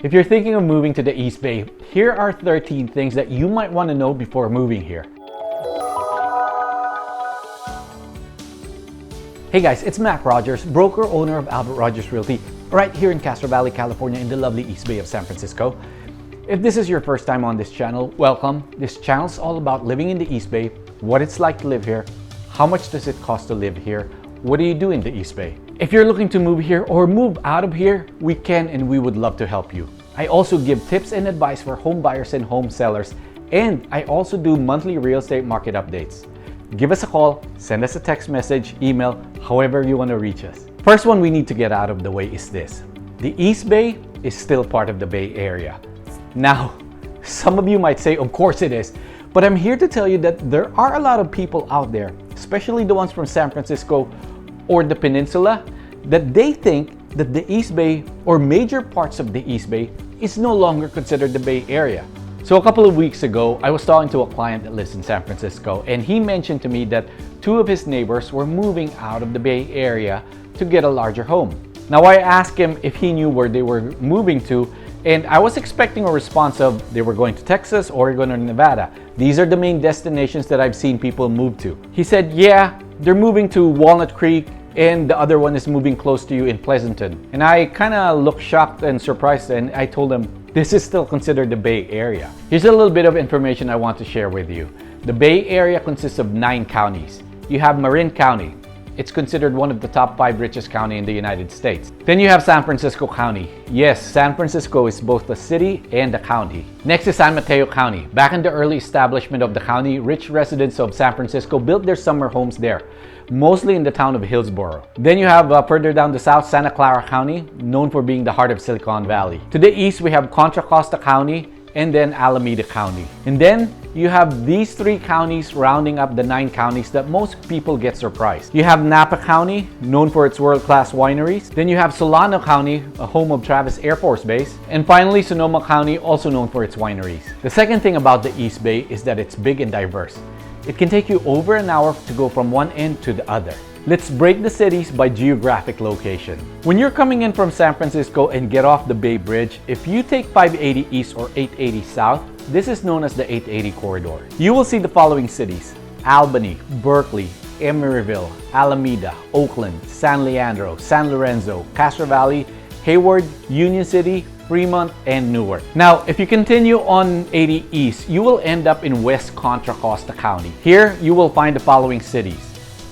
If you're thinking of moving to the East Bay, here are 13 things that you might want to know before moving here. Hey guys, it's Mac Rogers, broker owner of Albert Rogers Realty, right here in Castro Valley, California, in the lovely East Bay of San Francisco. If this is your first time on this channel, welcome. This channel is all about living in the East Bay, what it's like to live here, how much does it cost to live here, what do you do in the East Bay? If you're looking to move here or move out of here, we can and we would love to help you. I also give tips and advice for home buyers and home sellers, and I also do monthly real estate market updates. Give us a call, send us a text message, email, however you want to reach us. First one we need to get out of the way is this. The East Bay is still part of the Bay Area. Now, some of you might say, of course it is, but I'm here to tell you that there are a lot of people out there, especially the ones from San Francisco or the Peninsula, that they think that the East Bay or major parts of the East Bay is no longer considered the Bay Area. So a couple of weeks ago, I was talking to a client that lives in San Francisco, and he mentioned to me that two of his neighbors were moving out of the Bay Area to get a larger home. Now I asked him if he knew where they were moving to, and I was expecting a response of they were going to Texas, Oregon, or Nevada. These are the main destinations that I've seen people move to. He said, yeah, they're moving to Walnut Creek, and the other one is moving close to you in Pleasanton. And I kind of looked shocked and surprised, and I told him, this is still considered the Bay Area. Here's a little bit of information I want to share with you. The Bay Area consists of 9 counties. You have Marin County. It's considered one of the top 5 richest counties in the United States. Then you have San Francisco County. Yes, San Francisco is both the city and the county. Next is San Mateo County. Back in the early establishment of the county, rich residents of San Francisco built their summer homes there, mostly in the town of Hillsborough. Then you have further down the south, Santa Clara County, known for being the heart of Silicon Valley. To the east, we have Contra Costa County, and then Alameda County. And then you have these 3 counties rounding up the 9 counties that most people get surprised. You have Napa County, known for its world-class wineries. Then you have Solano County, a home of Travis Air Force Base. And finally, Sonoma County, also known for its wineries. The second thing about the East Bay is that it's big and diverse. It can take you over an hour to go from one end to the other. Let's break the cities by geographic location. When you're coming in from San Francisco and get off the Bay Bridge, if you take 580 East or 880 South, this is known as the 880 corridor. You will see the following cities: Albany, Berkeley, Emeryville, Alameda, Oakland, San Leandro, San Lorenzo, Castro Valley, Hayward, Union City, Fremont, and Newark. Now, if you continue on 80 East, you will end up in West Contra Costa County. Here, you will find the following cities: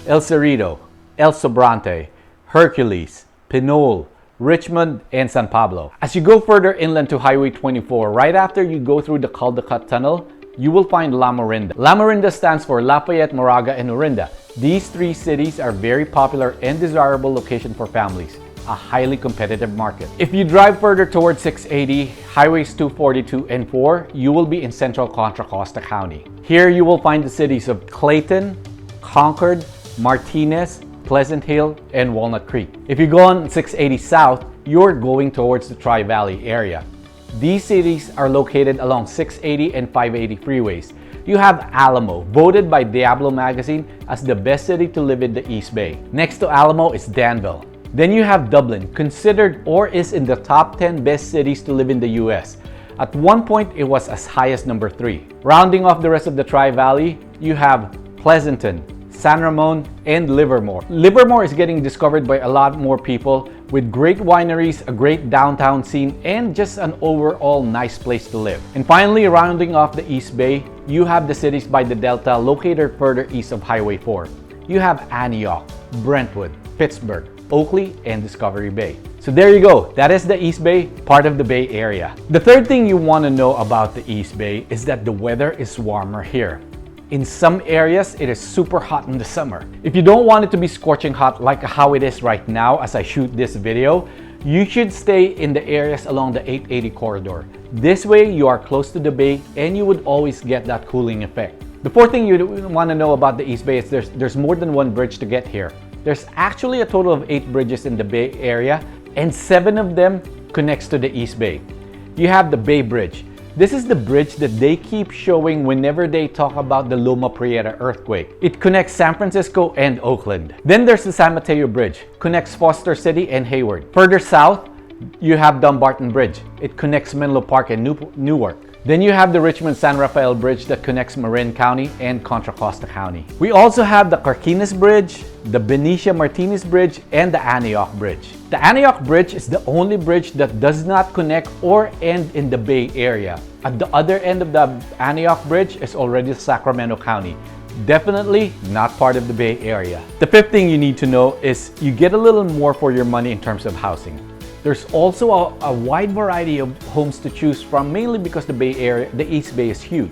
El Cerrito, El Sobrante, Hercules, Pinole, Richmond, and San Pablo. As you go further inland to Highway 24, right after you go through the Caldecott Tunnel, you will find La Morinda. La Morinda stands for Lafayette, Moraga, and Orinda. These 3 cities are very popular and desirable location for families, a highly competitive market. If you drive further towards 680, Highways 242 and 4, you will be in central Contra Costa County. Here you will find the cities of Clayton, Concord, Martinez, Pleasant Hill, and Walnut Creek. If you go on 680 South, you're going towards the Tri-Valley area. These cities are located along 680 and 580 freeways. You have Alamo, voted by Diablo Magazine as the best city to live in the East Bay. Next to Alamo is Danville. Then you have Dublin, considered or is in the top 10 best cities to live in the US. At one point, it was as high as number 3. Rounding off the rest of the Tri-Valley, you have Pleasanton, San Ramon, and Livermore. Livermore is getting discovered by a lot more people with great wineries, a great downtown scene, and just an overall nice place to live. And finally, rounding off the East Bay, you have the cities by the Delta located further east of Highway 4. You have Antioch, Brentwood, Pittsburgh, Oakley, and Discovery Bay. So there you go. That is the East Bay, part of the Bay Area. The third thing you want to know about the East Bay is that the weather is warmer here. In some areas, it is super hot in the summer. If you don't want it to be scorching hot like how it is right now as I shoot this video, you should stay in the areas along the 880 corridor. This way, you are close to the bay and you would always get that cooling effect. The fourth thing you want to know about the East Bay is there's more than one bridge to get here. There's actually a total of 8 bridges in the Bay Area, and 7 of them connects to the East Bay. You have the Bay Bridge. This is the bridge that they keep showing whenever they talk about the Loma Prieta earthquake. It connects San Francisco and Oakland. Then there's the San Mateo Bridge, connects Foster City and Hayward. Further south, You have Dumbarton Bridge. It connects Menlo Park and Newark. Then you have the Richmond-San Rafael Bridge that connects Marin County and Contra Costa County. We also have the Carquines Bridge, the Benicia Martinez Bridge, and the Antioch Bridge. The Antioch Bridge is the only bridge that does not connect or end in the Bay Area. At the other end of the Antioch Bridge is already Sacramento County. Definitely not part of the Bay Area. The fifth thing you need to know is you get a little more for your money in terms of housing. There's also a wide variety of homes to choose from, mainly because the Bay Area, the East Bay is huge.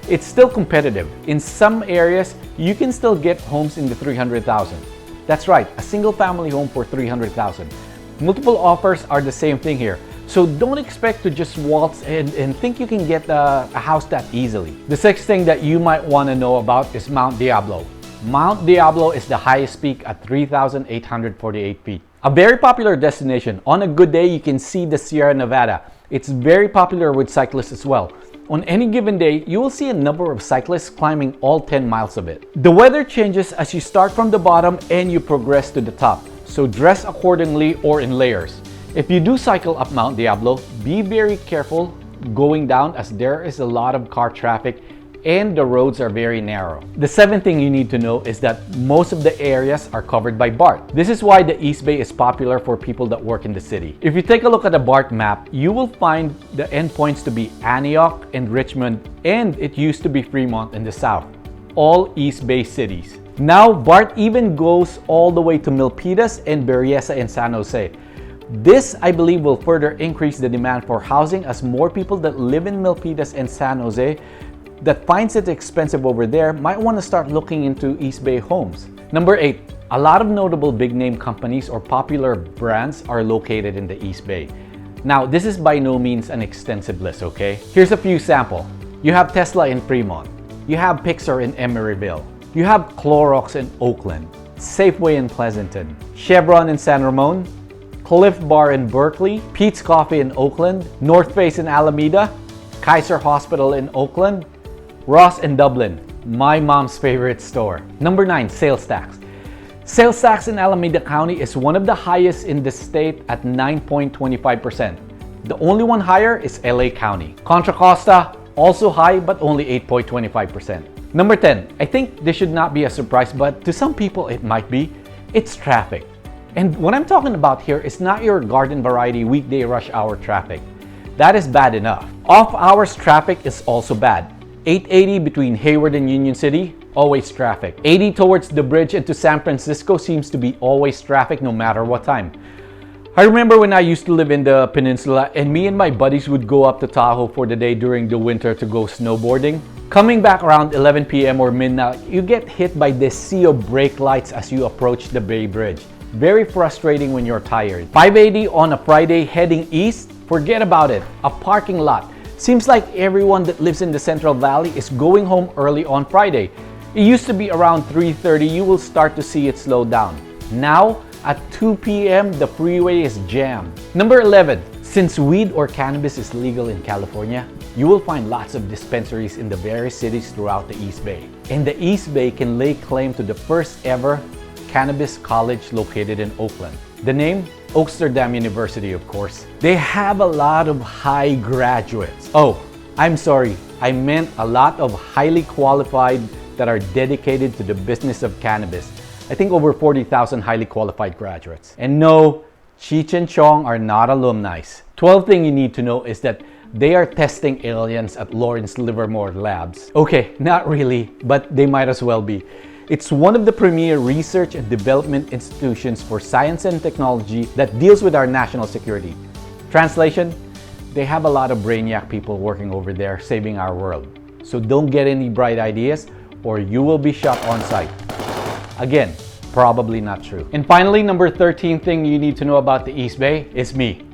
It's still competitive. In some areas, you can still get homes in the 300,000. That's right, a single family home for 300,000. Multiple offers are the same thing here. So don't expect to just waltz and think you can get a house that easily. The sixth thing that you might want to know about is Mount Diablo. Mount Diablo is the highest peak at 3,848 feet. A very popular destination. On a good day, you can see the Sierra Nevada. It's very popular with cyclists as well. On any given day, you will see a number of cyclists climbing all 10 miles of it. The weather changes as you start from the bottom and you progress to the top. So dress accordingly or in layers. If you do cycle up Mount Diablo, be very careful going down as there is a lot of car traffic and the roads are very narrow. The seventh thing you need to know is that most of the areas are covered by BART. This is why the East Bay is popular for people that work in the city. If you take a look at a BART map, you will find the endpoints to be Antioch and Richmond, and it used to be Fremont in the south. All East Bay cities. Now BART even goes all the way to Milpitas and Berryessa in San Jose. This, I believe, will further increase the demand for housing as more people that live in Milpitas and San Jose that finds it expensive over there might want to start looking into East Bay homes. Number 8, a lot of notable big name companies or popular brands are located in the East Bay. Now, this is by no means an extensive list, okay? Here's a few sample. You have Tesla in Fremont. You have Pixar in Emeryville. You have Clorox in Oakland. Safeway in Pleasanton. Chevron in San Ramon. Cliff Bar in Berkeley. Pete's Coffee in Oakland. North Face in Alameda. Kaiser Hospital in Oakland. Ross in Dublin, my mom's favorite store. Number 9, sales tax. Sales tax in Alameda County is one of the highest in the state at 9.25%. The only one higher is LA County. Contra Costa, also high but only 8.25%. Number 10, I think this should not be a surprise, but to some people it might be. It's traffic. And what I'm talking about here is not your garden variety weekday rush hour traffic. That is bad enough. Off hours traffic is also bad. 880 between Hayward and Union City, always traffic. 80 towards the bridge into San Francisco seems to be always traffic no matter what time. I remember when I used to live in the peninsula and me and my buddies would go up to Tahoe for the day during the winter to go snowboarding. Coming back around 11 p.m. or midnight, you get hit by this sea of brake lights as you approach the Bay Bridge. Very frustrating when you're tired. 580 on a Friday heading east, forget about it, a parking lot. Seems like everyone that lives in the Central Valley is going home early on Friday. It used to be around 3:30, you will start to see it slow down. Now, at 2 p.m., the freeway is jammed. Number 11, since weed or cannabis is legal in California, you will find lots of dispensaries in the various cities throughout the East Bay. And the East Bay can lay claim to the first ever Cannabis College located in Oakland. The name? Oaksterdam University, of course. They have a lot of high graduates. Oh, I'm sorry. I meant a lot of highly qualified that are dedicated to the business of cannabis. I think over 40,000 highly qualified graduates. And no, Cheech and Chong are not alumni. 12th thing you need to know is that they are testing aliens at Lawrence Livermore Labs. Okay, not really, but they might as well be. It's one of the premier research and development institutions for science and technology that deals with our national security. Translation, they have a lot of brainiac people working over there saving our world. So don't get any bright ideas or you will be shot on sight. Again, probably not true. And finally, number 13 thing you need to know about the East Bay is me.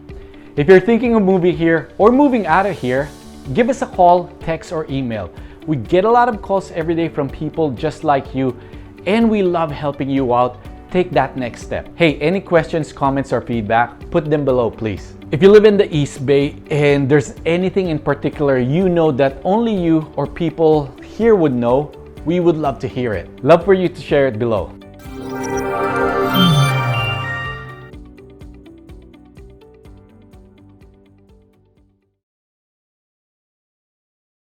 If you're thinking of moving here or moving out of here, give us a call, text, or email. We get a lot of calls every day from people just like you, and we love helping you out. Take that next step. Hey, any questions, comments, or feedback, put them below, please. If you live in the East Bay and there's anything in particular you know that only you or people here would know, we would love to hear it. Love for you to share it below.